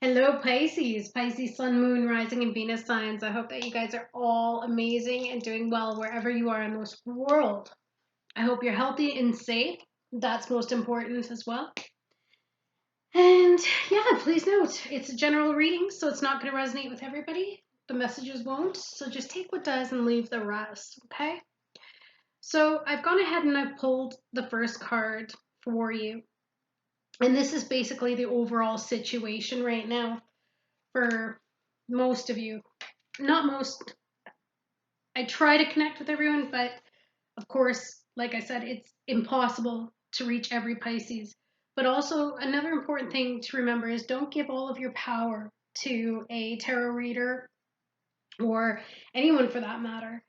Hello, Pisces. Pisces, Sun, Moon, Rising, and Venus signs. I hope that you guys are all amazing and doing well wherever you are in this world. I hope you're healthy and safe. That's most important as well. And yeah, please note, it's a general reading, so it's not going to resonate with everybody. The messages won't, so just take what does and leave the rest, okay? So I've gone ahead and I've pulled the first card for you. And this is basically the overall situation right now for most of you. Not most. I try to connect with everyone, but of course, like I said, it's impossible to reach every Pisces. But also, another important thing to remember is don't give all of your power to a tarot reader or anyone for that matter.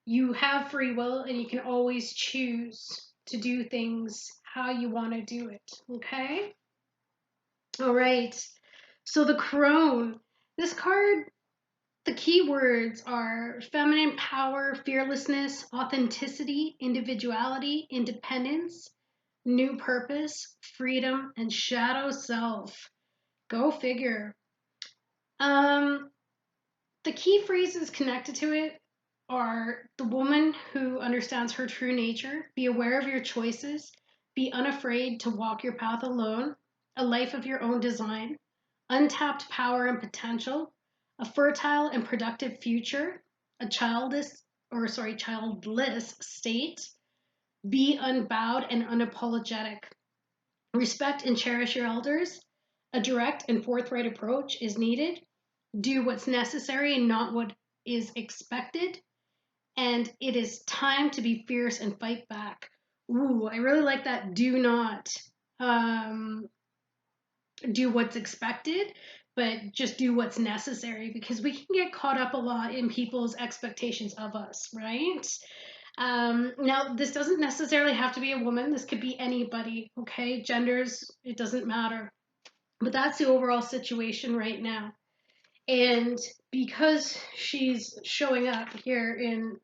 You have free will and you can always choose to do things how you want to do it. Okay? All right. So the crone. This card, the key words are feminine power, fearlessness, authenticity, individuality, independence, new purpose, freedom, and shadow self. Go figure. Um, the key phrases connected to it are the woman who understands her true nature, be aware of your choices, be unafraid to walk your path alone, a life of your own design, untapped power and potential, a fertile and productive future, a childless state, be unbowed and unapologetic. Respect and cherish your elders. A direct and forthright approach is needed. Do what's necessary and not what is expected. And it is time to be fierce and fight back. Ooh, I really like that. Do not do what's expected, but just do what's necessary, because we can get caught up a lot in people's expectations of us, right? Now, this doesn't necessarily have to be a woman. This could be anybody, okay? Genders, it doesn't matter. But that's the overall situation right now. And because she's showing up here in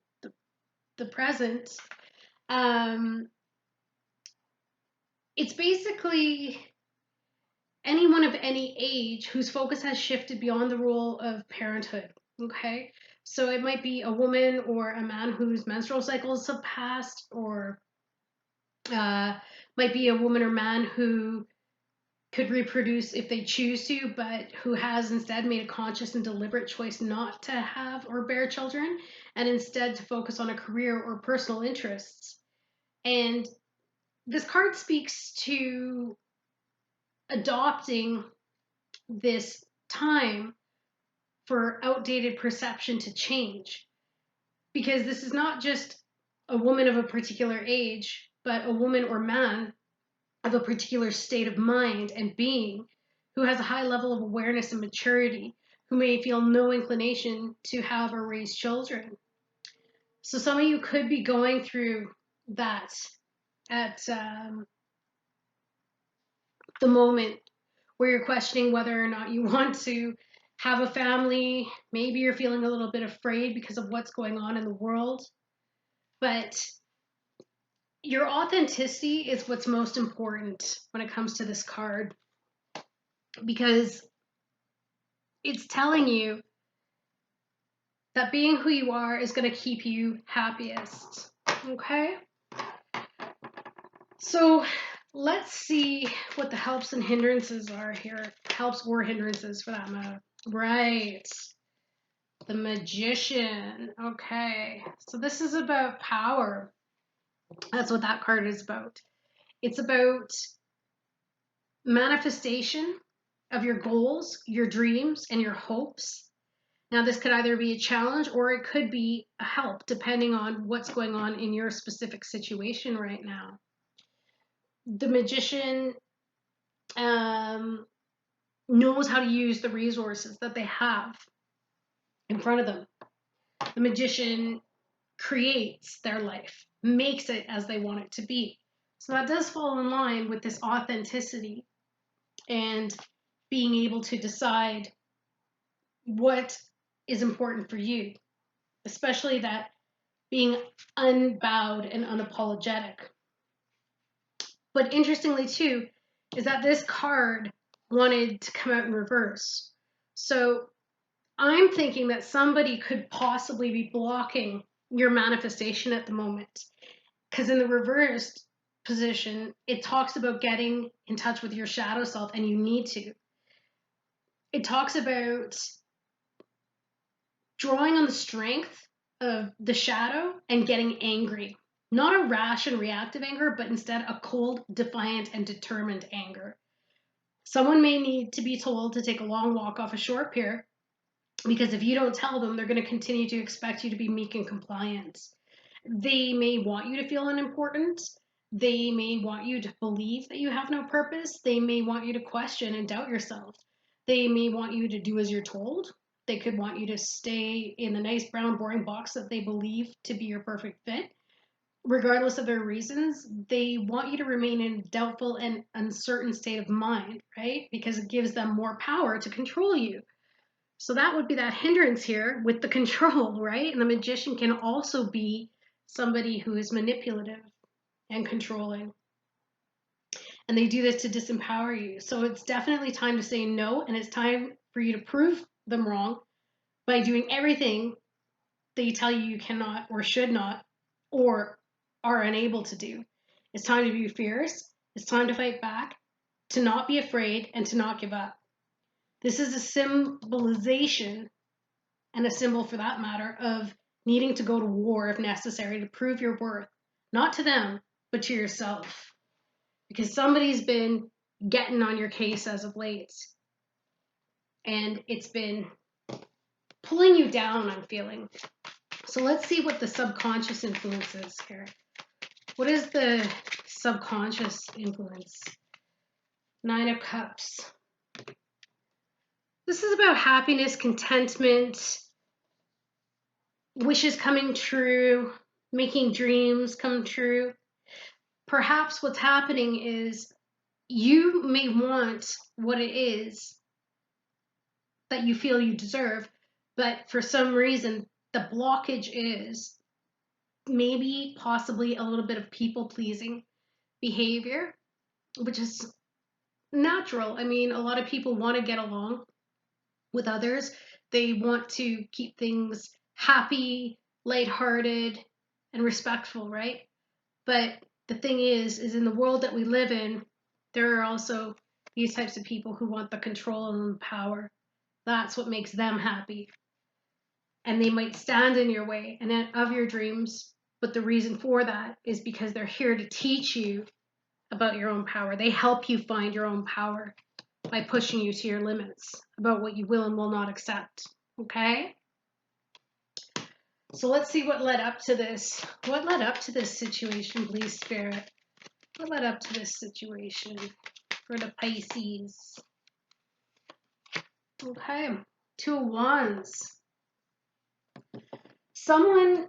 the present, it's basically anyone of any age whose focus has shifted beyond the role of parenthood. Okay, so it might be a woman or a man whose menstrual cycles have passed, or might be a woman or man who could reproduce if they choose to, but who has instead made a conscious and deliberate choice not to have or bear children, and instead to focus on a career or personal interests. And this card speaks to adopting this time for outdated perception to change. Because this is not just a woman of a particular age, but a woman or man of a particular state of mind and being who has a high level of awareness and maturity, who may feel no inclination to have or raise children. So some of you could be going through that at the moment where you're questioning whether or not you want to have a family. Maybe you're feeling a little bit afraid because of what's going on in the world. But your authenticity is what's most important when it comes to this card, because it's telling you that being who you are is going to keep you happiest. Okay? So let's see what the helps and hindrances are here. Helps or hindrances for that matter. Right. The Magician. Okay. So this is about power. That's what that card is about. It's about manifestation of your goals, your dreams, and your hopes. Now, this could either be a challenge or it could be a help, depending on what's going on in your specific situation right now. The Magician knows how to use the resources that they have in front of them. The Magician creates their life, makes it as they want it to be. So that does fall in line with this authenticity and being able to decide what is important for you, especially that being unbowed and unapologetic. But interestingly, too, is that this card wanted to come out in reverse. So I'm thinking that somebody could possibly be blocking your manifestation at the moment. Because in the reversed position, it talks about getting in touch with your shadow self, and you need to. It talks about drawing on the strength of the shadow and getting angry. Not a rash and reactive anger, but instead a cold, defiant, and determined anger. Someone may need to be told to take a long walk off a short pier, because if you don't tell them, they're going to continue to expect you to be meek and compliant. They may want you to feel unimportant. They may want you to believe that you have no purpose. They may want you to question and doubt yourself. They may want you to do as you're told. They could want you to stay in the nice brown boring box that they believe to be your perfect fit. Regardless of their reasons, they want you to remain in a doubtful and uncertain state of mind, right? Because it gives them more power to control you. So that would be that hindrance here with the control, right? And the magician can also be somebody who is manipulative and controlling. And they do this to disempower you. So it's definitely time to say no, and it's time for you to prove them wrong by doing everything they tell you you cannot or should not or are unable to do. It's time to be fierce. It's time to fight back, to not be afraid, and to not give up. This is a symbolization, and a symbol for that matter, of needing to go to war if necessary to prove your worth, not to them, but to yourself. Because somebody's been getting on your case as of late, and it's been pulling you down, I'm feeling. So let's see what the subconscious influence is here. What is the subconscious influence? 9 of Cups. This is about happiness, contentment, wishes coming true, making dreams come true. Perhaps what's happening is you may want what it is that you feel you deserve, but for some reason, the blockage is maybe possibly a little bit of people-pleasing behavior, which is natural. I mean, a lot of people want to get along with others. They want to keep things happy, lighthearted, and respectful, right? But the thing is in the world that we live in, there are also these types of people who want the control and the power. That's what makes them happy. And they might stand in your way and of your dreams, but the reason for that is because they're here to teach you about your own power. They help you find your own power by pushing you to your limits about what you will and will not accept. Okay? So let's see what led up to this. What led up to this situation, please, Spirit? What led up to this situation for the Pisces? Okay, 2 of Wands. Someone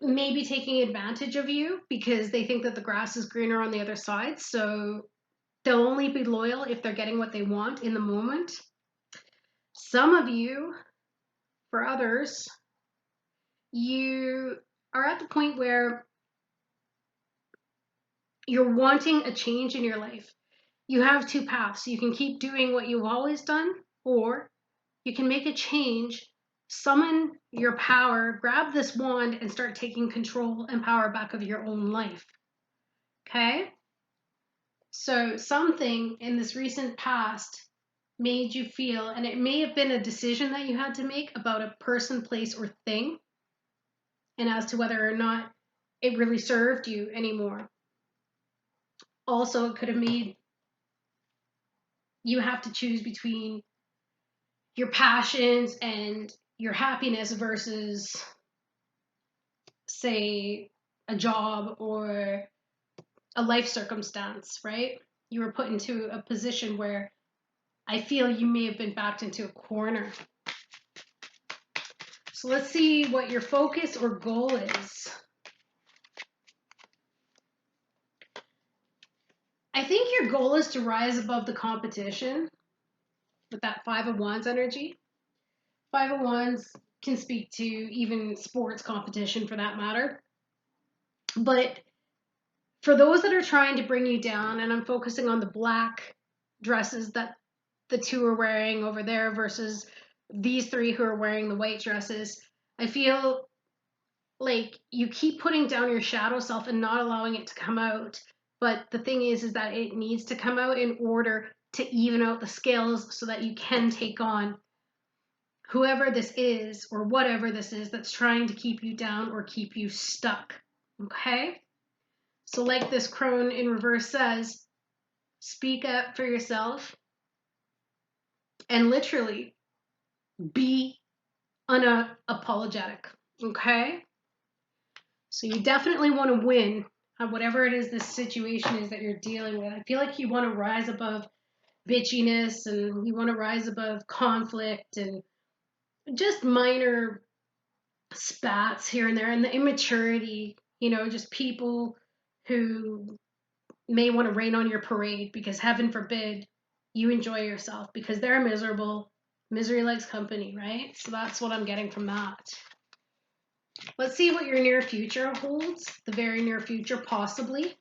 may be taking advantage of you because they think that the grass is greener on the other side. So they'll only be loyal if they're getting what they want in the moment. Some of you, for others, you are at the point where you're wanting a change in your life. You have 2 paths. You can keep doing what you've always done, or you can make a change, summon your power, grab this wand, and start taking control and power back of your own life. Okay? So something in this recent past made you feel, and it may have been a decision that you had to make about a person, place, or thing, and as to whether or not it really served you anymore. Also, it could have made you have to choose between your passions and your happiness versus, say, a job or a life circumstance, right? You were put into a position where I feel you may have been backed into a corner. So let's see what your focus or goal is. I think your goal is to rise above the competition with that 5 of Wands energy. 5 of Wands can speak to even sports competition for that matter. But for those that are trying to bring you down, and I'm focusing on the black dresses that the two are wearing over there versus these three who are wearing the white dresses. I feel like you keep putting down your shadow self and not allowing it to come out. But the thing is that it needs to come out in order to even out the scales so that you can take on whoever this is or whatever this is that's trying to keep you down or keep you stuck. Okay? So like this crone in reverse says, speak up for yourself and literally be unapologetic. Okay? So you definitely want to win at whatever it is this situation is that you're dealing with. I feel like you want to rise above bitchiness and you want to rise above conflict and just minor spats here and there and the immaturity, just people who may want to rain on your parade because heaven forbid you enjoy yourself because they're miserable. Misery likes company, right? So that's what I'm getting from that. Let's see what your near future holds. The very near future, possibly.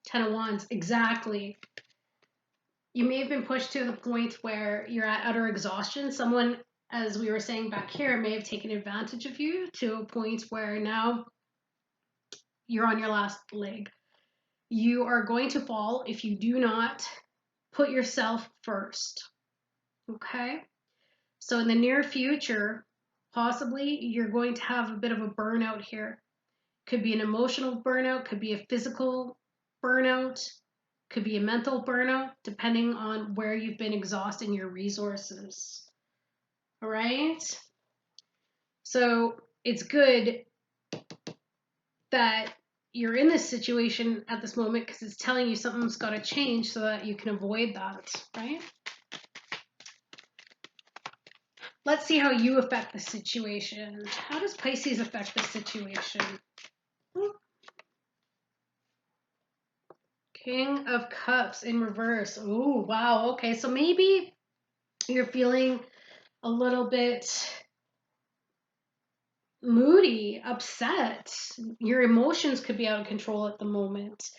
10 of Wands, exactly. You may have been pushed to the point where you're at utter exhaustion. Someone, as we were saying back here, may have taken advantage of you to a point where now you're on your last leg. You are going to fall if you do not put yourself first. Okay? So in the near future, possibly you're going to have a bit of a burnout here. Could be an emotional burnout, could be a physical burnout, could be a mental burnout, depending on where you've been exhausting your resources. All right? So it's good that you're in this situation at this moment because it's telling you something's got to change so that you can avoid that, right? Let's see how you affect the situation. How does Pisces affect the situation? King of Cups in reverse. Oh, wow. Okay, so maybe you're feeling a little bit moody, upset. Your emotions could be out of control at the moment.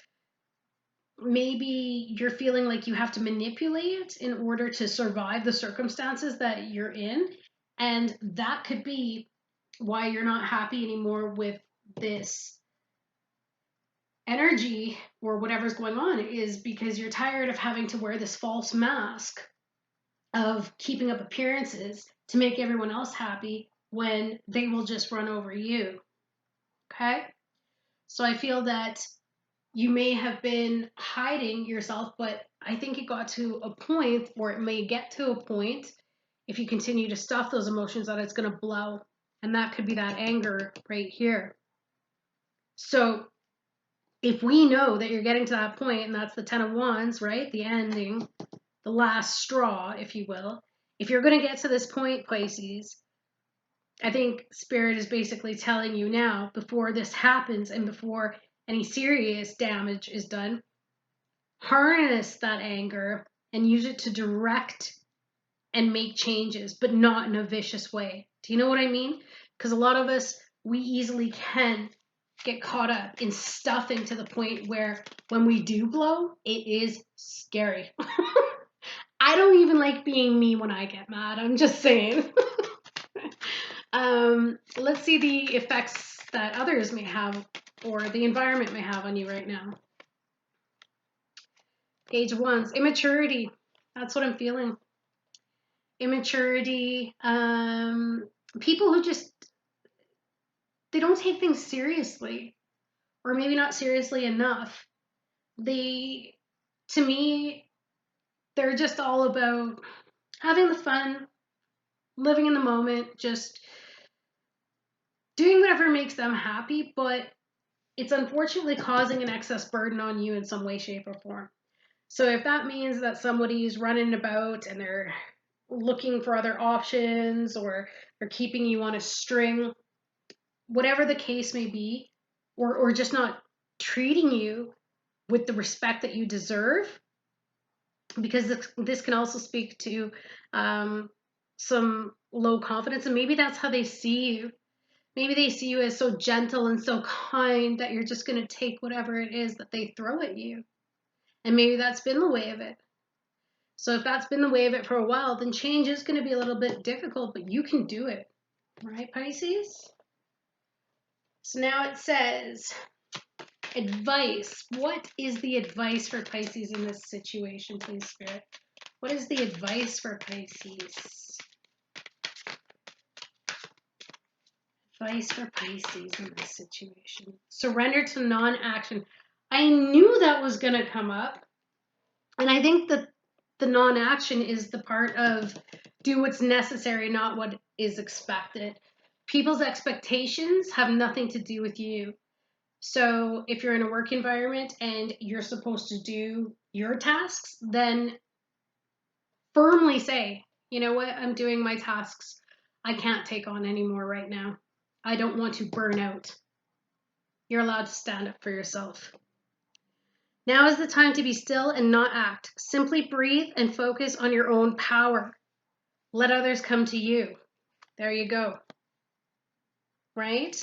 Maybe you're feeling like you have to manipulate in order to survive the circumstances that you're in. And that could be why you're not happy anymore with this energy or whatever's going on, is because you're tired of having to wear this false mask of keeping up appearances to make everyone else happy when they will just run over you. Okay? So I feel that you may have been hiding yourself, but I think it got to a point, or it may get to a point, if you continue to stuff those emotions, that it's going to blow. And that could be that anger right here. So if we know that you're getting to that point, and that's the 10 of Wands, right? The ending, the last straw, if you will. If you're going to get to this point, Pisces, I think Spirit is basically telling you now, before this happens and before any serious damage is done, harness that anger and use it to direct and make changes, but not in a vicious way. Do you know what I mean? Because a lot of us, we easily can get caught up in stuffing to the point where when we do blow, it is scary. I don't even like being me when I get mad. I'm just saying. Let's see the effects that others may have or the environment may have on you right now. Page of Wands, immaturity. That's what I'm feeling. Immaturity. People who just, they don't take things seriously, or maybe not seriously enough. They, to me, they're just all about having the fun, living in the moment, just doing whatever makes them happy, but it's unfortunately causing an excess burden on you in some way, shape, or form. So if that means that somebody's running about and they're looking for other options or they're keeping you on a string, whatever the case may be, or just not treating you with the respect that you deserve, because this can also speak to some low confidence, and maybe that's how they see you. Maybe they see you as so gentle and so kind that you're just going to take whatever it is that they throw at you. And maybe that's been the way of it. So if that's been the way of it for a while, then change is going to be a little bit difficult, but you can do it. Right, Pisces? So now it says, advice. What is the advice for Pisces in this situation, please, Spirit? What is the advice for Pisces? Advice for Pisces in this situation. Surrender to non-action. I knew that was going to come up. And I think that the non-action is the part of do what's necessary, not what is expected. People's expectations have nothing to do with you. So if you're in a work environment and you're supposed to do your tasks, then firmly say, you know what, I'm doing my tasks. I can't take on anymore right now. I don't want to burn out. You're allowed to stand up for yourself. Now is the time to be still and not act. Simply breathe and focus on your own power. Let others come to you. There you go. Right?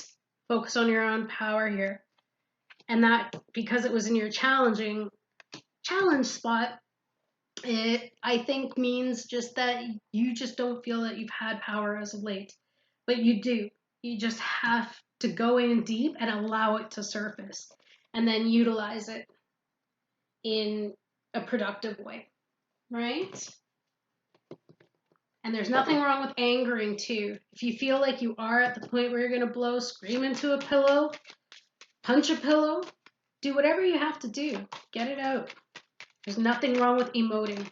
Focus on your own power here. And that, because it was in your challenge spot, it, I think, means just that you just don't feel that you've had power as of late. But you do. You just have to go in deep and allow it to surface. And then utilize it in a productive way. Right? And there's nothing wrong with angering too. If you feel like you are at the point where you're going to blow, scream into a pillow, punch a pillow, do whatever you have to do. Get it out. There's nothing wrong with emoting.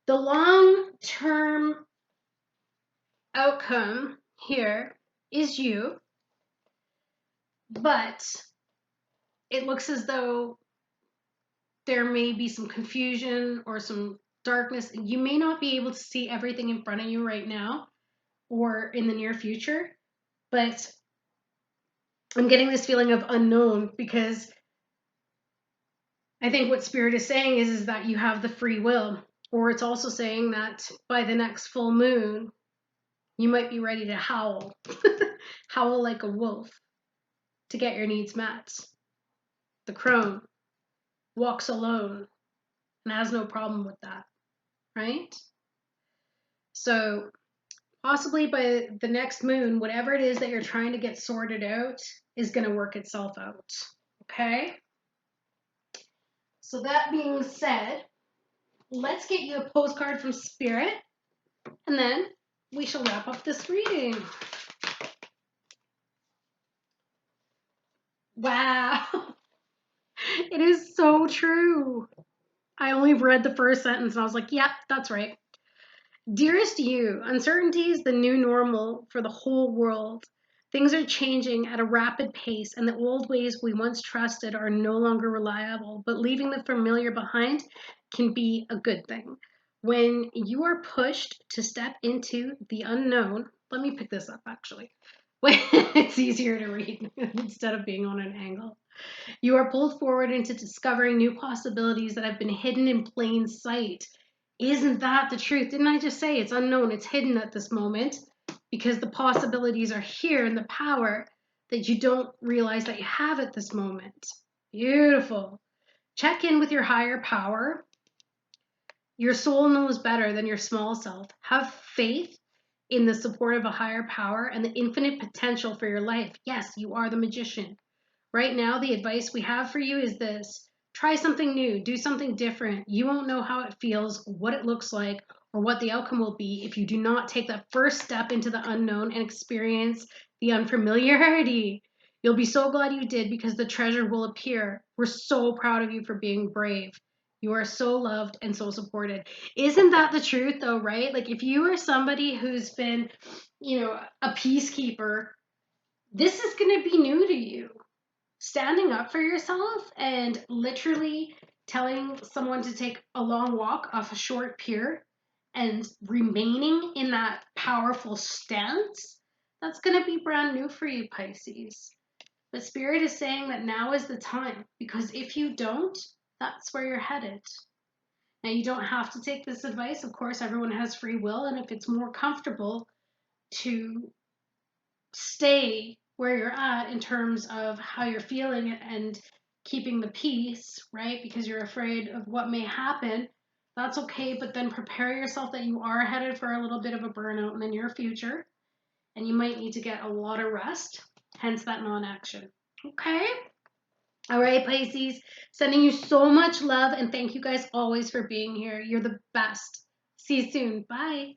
The long-term outcome here is you, but it looks as though there may be some confusion or some darkness. You may not be able to see everything in front of you right now or in the near future, but I'm getting this feeling of unknown because I think what Spirit is saying is that you have the free will, or it's also saying that by the next full moon, you might be ready to howl, howl like a wolf to get your needs met. The crone walks alone and has no problem with that, right? So possibly by the next moon, whatever it is that you're trying to get sorted out is going to work itself out, okay? So that being said, let's get you a postcard from Spirit, and then we shall wrap up this reading. Wow. It is so true. I only read the first sentence and I was like, yep, that's right. Dearest you, uncertainty is the new normal for the whole world. Things are changing at a rapid pace, and the old ways we once trusted are no longer reliable, but leaving the familiar behind can be a good thing. When you are pushed to step into the unknown, let me pick this up actually. It's easier to read instead of being on an angle. You are pulled forward into discovering new possibilities that have been hidden in plain sight. Isn't that the truth? Didn't I just say it's unknown? It's hidden at this moment because the possibilities are here and the power that you don't realize that you have at this moment. Beautiful. Check in with your higher power. Your soul knows better than your small self. Have faith in the support of a higher power and the infinite potential for your life. Yes, you are the magician. Right now, the advice we have for you is this. Try something new, do something different. You won't know how it feels, what it looks like, or what the outcome will be if you do not take that first step into the unknown and experience the unfamiliarity. You'll be so glad you did because the treasure will appear. We're so proud of you for being brave. You are so loved and so supported. Isn't that the truth though, right? Like if you are somebody who's been, a peacekeeper, this is going to be new to you. Standing up for yourself and literally telling someone to take a long walk off a short pier and remaining in that powerful stance, that's going to be brand new for you, Pisces. But Spirit is saying that now is the time, because if you don't, that's where you're headed. Now, you don't have to take this advice. Of course, everyone has free will, and if it's more comfortable to stay where you're at in terms of how you're feeling and keeping the peace, right? Because you're afraid of what may happen. That's okay, but then prepare yourself that you are headed for a little bit of a burnout in the near future, and you might need to get a lot of rest, hence that non-action. Okay? All right, Pisces, sending you so much love, and thank you guys always for being here. You're the best. See you soon. Bye.